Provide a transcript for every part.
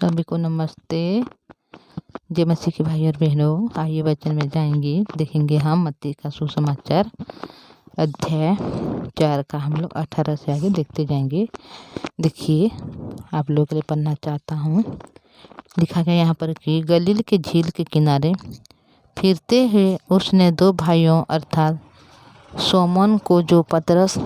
सभी को नमस्ते। जय मसीह के भाई और बहनों, आइए वचन में जाएंगे, देखेंगे हम मत्ती का सुसमाचार अध्याय 4 का हम लोग 18 से आगे देखते जाएंगे। देखिए, आप लोग के लिए पढ़ना चाहता हूँ। लिखा गया यहाँ पर कि गलील के झील के किनारे फिरते हुए उसने दो भाइयों अर्थात सोमन को जो पतरस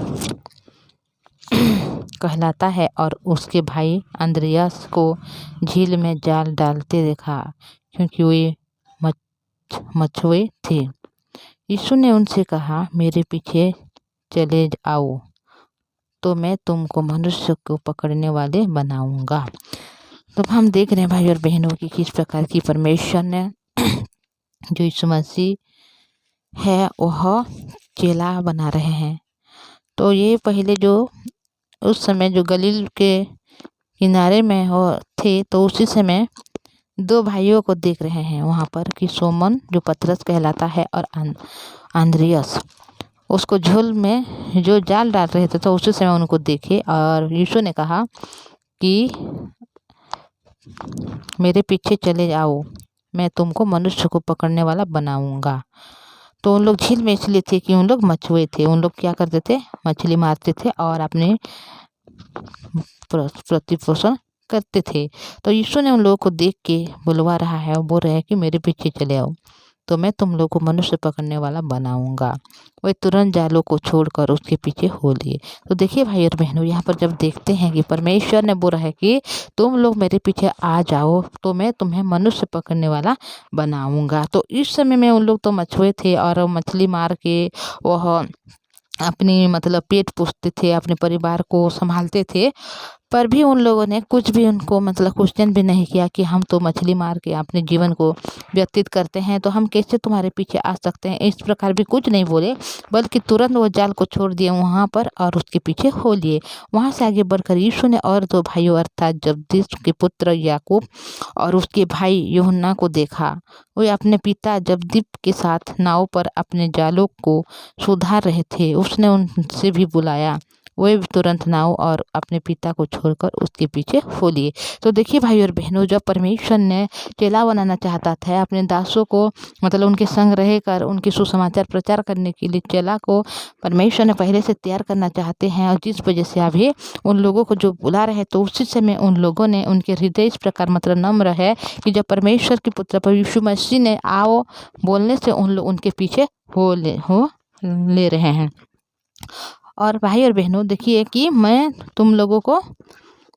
कहलाता है और उसके भाई अंद्रियास को झील में जाल डालते देखा, क्योंकि वे मछुए थे। यीशु ने उनसे कहा, मेरे पीछे चले आओ, तो मैं तुमको मनुष्य को पकड़ने वाले बनाऊंगा। तो हम देख रहे हैं भाई और बहनों की किस प्रकार की परमेश्वर ने जो यीशु मसीह है वह चेला बना रहे हैं। तो ये पहले जो उस समय जो गलील के किनारे में हो थे, तो उसी समय दो भाइयों को देख रहे हैं वहाँ पर कि सोमन जो पतरस कहलाता है और अंद्रियास उसको झोल में जो जाल डाल रहे थे, तो उसी समय उनको देखे और यीशु ने कहा कि मेरे पीछे चले आओ, मैं तुमको मनुष्य को पकड़ने वाला बनाऊंगा। तो उन लोग झील में इसलिए थे कि उन लोग मछुए थे। उन लोग क्या करते थे, मछली मारते थे और अपने प्रतिपोषण करते थे। तो यीशु ने उन लोगों को देख के बुलवा रहा है और बोल रहे हैं कि मेरे पीछे चले आओ, तो मैं तुम लोग को मनुष्य पकड़ने वाला बनाऊंगा। वे तुरंत जालों को छोड़कर उसके पीछे हो लिए। तो देखिए भाई और बहनों, यहाँ पर जब देखते हैं कि परमेश्वर ने बोला है कि तुम लोग मेरे पीछे आ जाओ, तो मैं तुम्हें मनुष्य पकड़ने वाला बनाऊंगा। तो इस समय में उन लोग तो मछुए थे और मछली मार के वह अपनी पेट पोषते थे, अपने परिवार को संभालते थे। पर भी उन लोगों ने कुछ भी उनको क्वेश्चन भी नहीं किया कि हम तो मछली मार के अपने जीवन को व्यतीत करते हैं, तो हम कैसे तुम्हारे पीछे आ सकते हैं। इस प्रकार भी कुछ नहीं बोले, बल्कि तुरंत वो जाल को छोड़ दिए वहाँ पर और उसके पीछे हो लिए। वहाँ से आगे बढ़कर यीशु ने और दो भाइयों अर्थात जब्दिस के पुत्र याकूब और उसके भाई यूहन्ना को देखा। वे अपने पिता जब्दीप के साथ नाव पर अपने जालों को सुधार रहे थे। उसने उनसे भी बुलाया। वे तुरंत नाव और अपने पिता को छोड़कर उसके पीछे हो लिए। तो देखिए भाई और बहनों, जब परमेश्वर ने चेला बनाना चाहता था अपने दासों को, उनके संग रहकर उनके सुसमाचार प्रचार करने के लिए चेला को परमेश्वर ने पहले से तैयार करना चाहते हैं। और जिस वजह से अभी उन लोगों को जो बुला रहे, तो उसी समय उन लोगों ने उनके हृदय इस प्रकार नम्र है कि जब परमेश्वर के पुत्र यीशु मसीह ने आओ बोलने से उन लोग उनके पीछे हो ले रहे हैं। और भाई और बहनों, देखिए कि मैं तुम लोगों को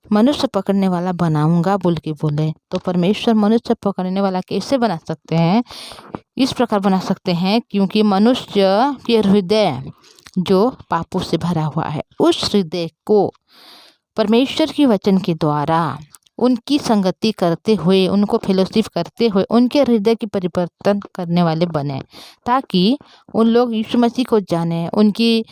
मनुष्य पकड़ने वाला बनाऊंगा बोल के बोले। तो परमेश्वर मनुष्य पकड़ने वाला कैसे बना सकते हैं? इस प्रकार बना सकते हैं क्योंकि मनुष्य के हृदय जो पापों से भरा हुआ है, उस हृदय को परमेश्वर की वचन के द्वारा उनकी संगति करते हुए, उनको फेलोशिप करते हुए उनके हृदय की परिवर्तन करने वाले बने, ताकि उन लोग यीशु मसीह को जाने, उनकी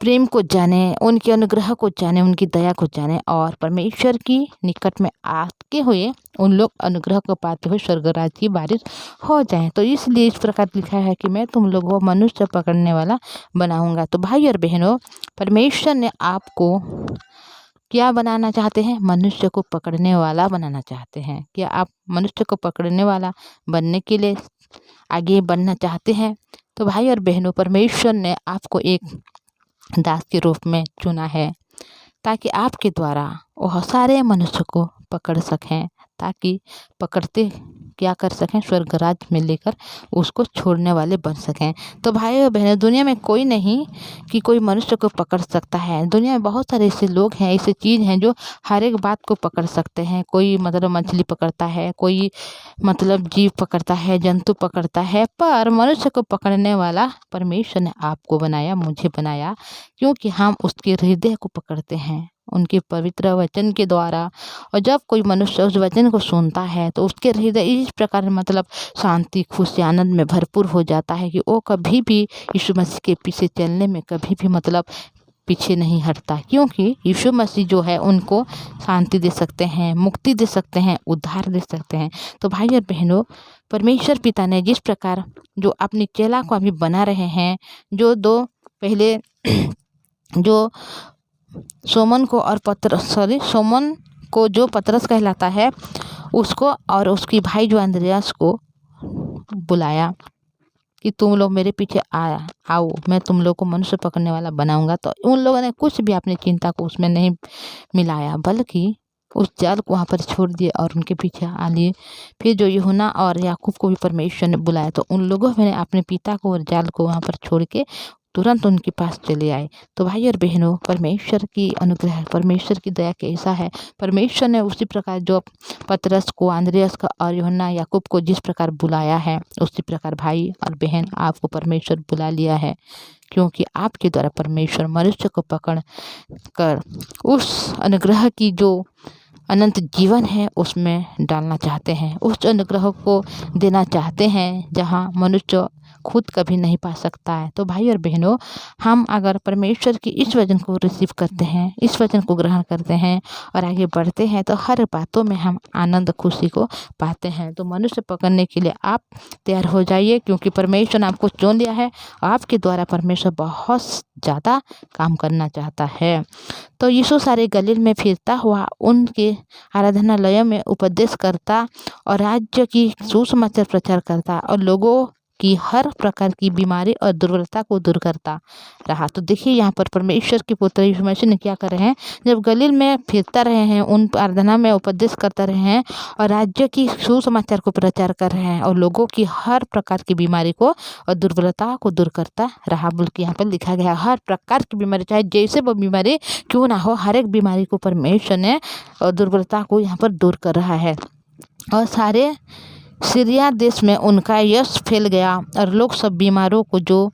प्रेम को जाने, उनके अनुग्रह को जाने, उनकी दया को जाने और परमेश्वर की निकट में आते हुए उन लोग अनुग्रह को पाते हुए स्वर्ग राज्य की वारिस हो जाएं। तो इसलिए इस प्रकार लिखा है कि मैं तुम लोगों को मनुष्य पकड़ने वाला बनाऊंगा। तो भाई और बहनों, परमेश्वर ने आपको क्या बनाना चाहते हैं? मनुष्य को पकड़ने वाला बनाना चाहते हैं। क्या आप मनुष्य को पकड़ने वाला बनने के लिए आगे बढ़ना चाहते हैं? तो भाई और बहनों, परमेश्वर ने आपको एक दास के रूप में चुना है, ताकि आपके द्वारा वह सारे मनुष्य को पकड़ सकें, ताकि पकड़ते क्या कर सकें, स्वर्ग राज्य में लेकर उसको छोड़ने वाले बन सकें। तो भाई और बहनों, दुनिया में कोई नहीं कि कोई मनुष्य को पकड़ सकता है। दुनिया में बहुत सारे ऐसे लोग हैं, ऐसे चीज़ हैं जो हर एक बात को पकड़ सकते हैं। कोई मछली पकड़ता है, कोई जीव पकड़ता है, जंतु पकड़ता है, पर मनुष्य को पकड़ने वाला परमेश्वर ने आपको बनाया, मुझे बनाया, क्योंकि हम उसके हृदय को पकड़ते हैं उनके पवित्र वचन के द्वारा। और जब कोई मनुष्य उस वचन को सुनता है, तो उसके हृदय इस प्रकार शांति, खुशी, आनंद में भरपूर हो जाता है कि वो कभी भी यीशु मसीह के पीछे चलने में कभी भी पीछे नहीं हटता, क्योंकि यीशु मसीह जो है उनको शांति दे सकते हैं, मुक्ति दे सकते हैं, उद्धार दे सकते हैं। तो भाई और बहनों, परमेश्वर पिता ने जिस प्रकार जो अपनी चेला को अभी बना रहे हैं, जो दो पहले जो सोमन को जो पतरस कहलाता है उसको और उसकी भाई जो अंद्रयास को बुलाया कि तुम लोग मेरे पीछे आओ, मैं तुम लोग को मनुष्य पकड़ने वाला बनाऊंगा। तो उन लोगों ने कुछ भी अपनी चिंता को उसमें नहीं मिलाया, बल्कि उस जाल को वहाँ पर छोड़ दिए और उनके पीछे आ लिए। फिर जो यूहन्ना और याकूब को भी परमेश्वर ने बुलाया, तो उन लोगों ने अपने पिता को और जाल को वहाँ पर छोड़ के तुरंत उनके पास चले आए। तो भाई और बहनों, परमेश्वर की अनुग्रह, परमेश्वर की दया कैसा है। परमेश्वर ने उसी प्रकार जो पतरस को, अंद्रयास का और यूहन्ना याकूब को जिस प्रकार बुलाया है, उसी प्रकार भाई और बहन आपको परमेश्वर बुला लिया है, क्योंकि आपके द्वारा परमेश्वर मनुष्य को पकड़ कर उस अनुग्रह की जो अनंत जीवन है उसमें डालना चाहते हैं, उस अनुग्रह को देना चाहते हैं जहाँ मनुष्य खुद कभी नहीं पा सकता है। तो भाई और बहनों, हम अगर परमेश्वर की इस वचन को रिसीव करते हैं, इस वचन को ग्रहण करते हैं और आगे बढ़ते हैं, तो हर बातों में हम आनंद खुशी को पाते हैं। तो मनुष्य पकड़ने के लिए आप तैयार हो जाइए, क्योंकि परमेश्वर ने आपको चुन लिया है। आपके द्वारा परमेश्वर बहुत ज़्यादा काम करना चाहता है। तो यीशु सारे गलील में फिरता हुआ उनके आराधनालयों में उपदेश करता और राज्य की सुसमाचार प्रचार करता और लोगों की हर प्रकार की बीमारी और दुर्बलता को दूर करता रहा। तो देखिए यहाँ पर परमेश्वर के पुत्र यीशु मसीह ने क्या कर रहे हैं, जब गलील में फिरता रहे हैं, उन आराधना में उपदेश करता रहे हैं और राज्य की सुसमाचार को प्रचार कर रहे हैं और लोगों की हर प्रकार की बीमारी को और दुर्बलता को दूर करता रहा। बल्कि यहाँ पर लिखा गया हर प्रकार की बीमारी, चाहे जैसे वो बीमारी क्यों ना हो, हर एक बीमारी को परमेश्वर ने और दुर्बलता को यहाँ पर दूर कर रहा है। और सारे सीरिया देश में उनका यश फैल गया और लोग सब बीमारों को, जो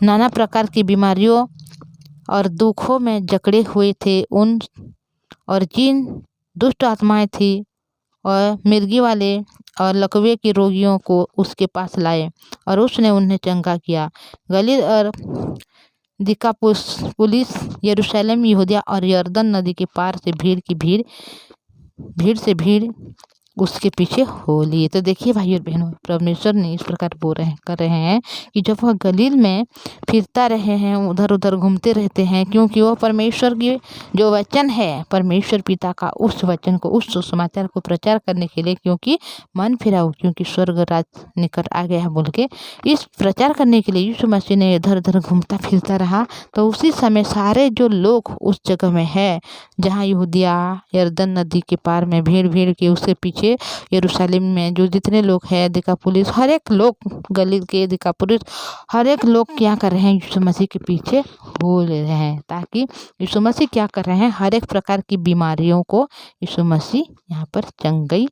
नाना प्रकार की बीमारियों और दुखों में जकड़े हुए थे, उन और जिन दुष्ट आत्माएं थी और मिर्गी वाले और लकवे के रोगियों को उसके पास लाए और उसने उन्हें चंगा किया। गलील और दिकापुलिस, यरूशलेम, यहूदिया और यरदन नदी के पार से भीड़ से भीड़ उसके पीछे हो लिए। तो देखिए भाई और बहनों, परमेश्वर ने इस प्रकार कर रहे हैं कि जब वह गलील में फिरता रहे हैं, उधर उधर घूमते रहते हैं, क्योंकि वह परमेश्वर की जो वचन है, परमेश्वर पिता का, उस वचन को, उस सुसमाचार को प्रचार करने के लिए, क्योंकि मन फिराओ, क्योंकि स्वर्ग राज निकट आ गया है बोल के इस प्रचार करने के लिए यीशु मसीह ने इधर उधर घूमता फिरता रहा। तो उसी समय सारे जो लोग उस जगह में है जहाँ यहूदिया यरदन नदी के पार में भीड़ के उसके पीछे यरूशलेम में जो जितने लोग हैं, दिकापुलिस, हर एक लोग, गलील के दिकापुलिस, हर एक लोग क्या कर रहे हैं, यीशु मसीह के पीछे हो ले रहे हैं, ताकि यीशु मसीह क्या कर रहे हैं, हर एक प्रकार की बीमारियों को यीशु मसीह यहाँ पर चंगाई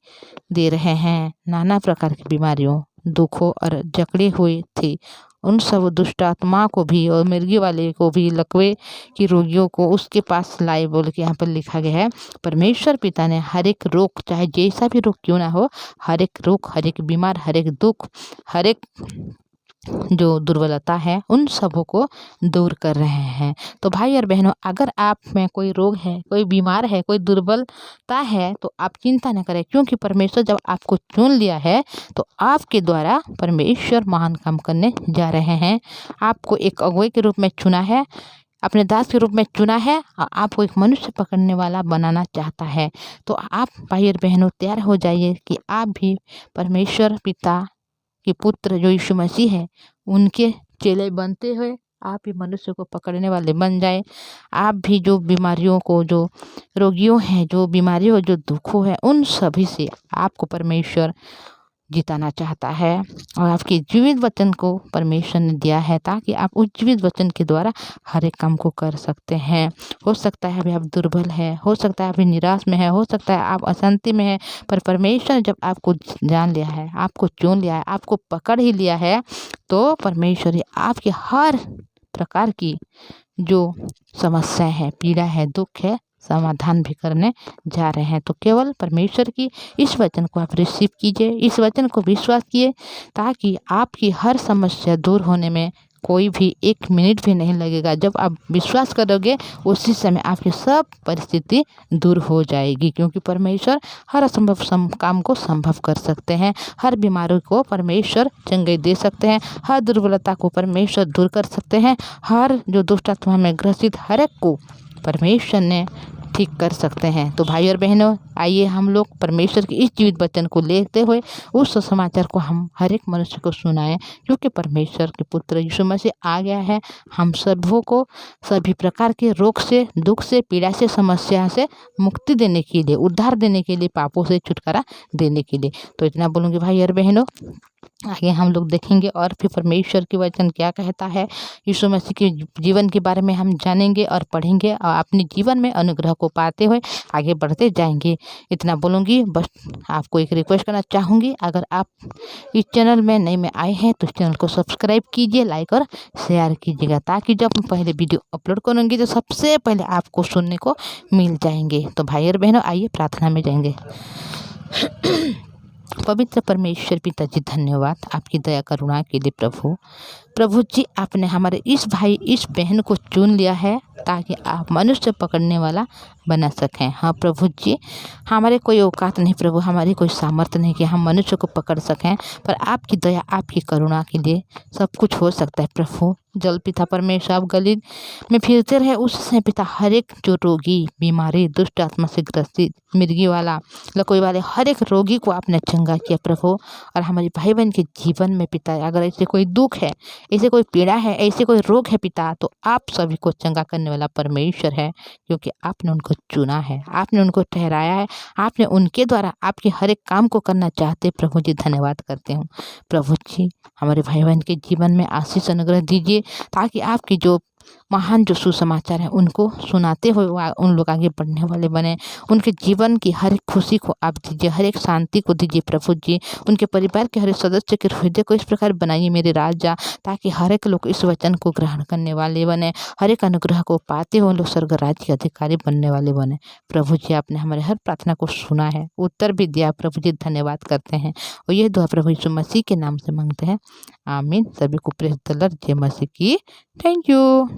दे रहे हैं। नाना प्रकार की बीमारियों, दुखों और जकड़े हुए थे उन सब दुष्ट आत्मा को भी और मिर्गी वाले को भी, लकवे की रोगियों को उसके पास लाए बोल के यहाँ पर लिखा गया है। परमेश्वर पिता ने हर एक रोग, चाहे जैसा भी रोग क्यों ना हो, हर एक रोग, हर एक बीमार, हर एक दुख, हर एक जो दुर्बलता है, उन सबों को दूर कर रहे हैं। तो भाई और बहनों, अगर आप में कोई रोग है, कोई बीमार है, कोई दुर्बलता है, तो आप चिंता न करें, क्योंकि परमेश्वर जब आपको चुन लिया है तो आपके द्वारा परमेश्वर महान काम करने जा रहे हैं। आपको एक अगुवे के रूप में चुना है, अपने दास के रूप में चुना है और आपको एक मनुष्य पकड़ने वाला बनाना चाहता है। तो आप भाई और बहनों तैयार हो जाइए कि आप भी परमेश्वर पिता के पुत्र जो यीशु मसीह है, उनके चेले बनते हुए आप भी मनुष्य को पकड़ने वाले बन जाए। आप भी जो बीमारियों को, जो रोगियों हैं, जो बीमारियों, जो दुखों हैं, उन सभी से आपको परमेश्वर जिताना चाहता है। और आपके जीवित वचन को परमेश्वर ने दिया है ताकि आप उस जीवित वचन के द्वारा हर एक काम को कर सकते हैं। हो सकता है अभी आप दुर्बल है, हो सकता है अभी निराश में है, हो सकता है आप अशांति में है, पर परमेश्वर ने जब आपको जान लिया है, आपको चुन लिया है, आपको पकड़ ही लिया है, तो परमेश्वर आपके हर प्रकार की जो समस्या है, पीड़ा है, दुख है, समाधान भी करने जा रहे हैं। तो केवल परमेश्वर की इस वचन को आप रिसीव कीजिए, इस वचन को विश्वास कीजिए, ताकि आपकी हर समस्या दूर होने में कोई भी 1 मिनट भी नहीं लगेगा। जब आप विश्वास करोगे, उसी समय आपकी सब परिस्थिति दूर हो जाएगी, क्योंकि परमेश्वर हर असंभव काम को संभव कर सकते हैं। हर बीमारी को परमेश्वर चंगाई दे सकते हैं, हर दुर्बलता को परमेश्वर दूर कर सकते हैं, हर जो दुष्ट आत्मा में ग्रसित हर एक को परमेश्वर ने ठीक कर सकते हैं। तो भाई और बहनों, आइए हम लोग परमेश्वर के इस जीवित वचन को लेते हुए उस सुसमाचार को हम हर एक मनुष्य को सुनाएं, क्योंकि परमेश्वर के पुत्र यीशु मसीह आ गया है हम सबों को सभी प्रकार के रोग से, दुख से, पीड़ा से, समस्या से मुक्ति देने के लिए, उद्धार देने के लिए, पापों से छुटकारा देने के लिए। तो इतना बोलूँगी भाई और बहनों। आगे हम लोग देखेंगे और फिर परमेश्वर के वचन क्या कहता है, यीशु मसीह के जीवन के बारे में हम जानेंगे और पढ़ेंगे और अपने जीवन में अनुग्रह को पाते हुए आगे बढ़ते जाएंगे। इतना बोलूँगी। बस आपको एक रिक्वेस्ट करना चाहूँगी, अगर आप इस चैनल में नए में आए हैं तो इस चैनल को सब्सक्राइब कीजिए, लाइक और शेयर कीजिएगा, ताकि जब हम पहले वीडियो अपलोड करूँगी तो सबसे पहले आपको सुनने को मिल जाएंगे। तो भाई और बहनों, आइए प्रार्थना में जाएंगे। पवित्र परमेश्वर पिता जी, धन्यवाद आपकी दया करुणा के लिए। प्रभु जी, आपने हमारे इस भाई इस बहन को चुन लिया है ताकि आप मनुष्य पकड़ने वाला बना सकें। हाँ प्रभु जी, हमारे कोई औकात नहीं प्रभु, हमारी कोई सामर्थ्य नहीं कि हम मनुष्य को पकड़ सकें, पर आपकी दया आपकी करुणा के लिए सब कुछ हो सकता है प्रभु। जल पिता परमेश्वर, आप गली में फिरते रहे उस समय पिता, हर एक जो रोगी, बीमारी, दुष्ट आत्मा से ग्रसित, मिर्गी वाला, लकोई वाले हर एक रोगी को आपने चंगा किया प्रभु। और हमारे भाई बहन के जीवन में पिता, अगर ऐसे कोई दुख है, ऐसे कोई पीड़ा है, ऐसे कोई रोग है पिता, तो आप सभी को चंगा करने वाला परमेश्वर है, क्योंकि आपने उनको चुना है, आपने उनको ठहराया है, आपने उनके द्वारा आपके हर एक काम को करना चाहते प्रभु जी। धन्यवाद करते हूँ प्रभु जी। हमारे भाई बहन के जीवन में आशीष अनुग्रह दीजिए, ताकि आपकी जो महान जो सुसमाचार है उनको सुनाते हुए उन लोग आगे बढ़ने वाले बने। उनके जीवन की हर एक खुशी को आप दीजिए, हर एक शांति को दीजिए प्रभु जी। उनके परिवार के हर एक सदस्य के हृदय को इस प्रकार बनाइए मेरे राजा, ताकि हर एक लोग इस वचन को ग्रहण करने वाले बने, हर एक अनुग्रह को पाते हुए लोग स्वर्ग राज्य के अधिकारी बनने वाले बने। प्रभु जी, आपने हमारे हर प्रार्थना को सुना है, उत्तर भी दिया प्रभु जी। धन्यवाद करते हैं और ये दुआ प्रभु यीशु मसीह के नाम से मांगते हैं, आमीन। सभी को प्रेज द लॉर्ड, जय मसीह की। Thank you.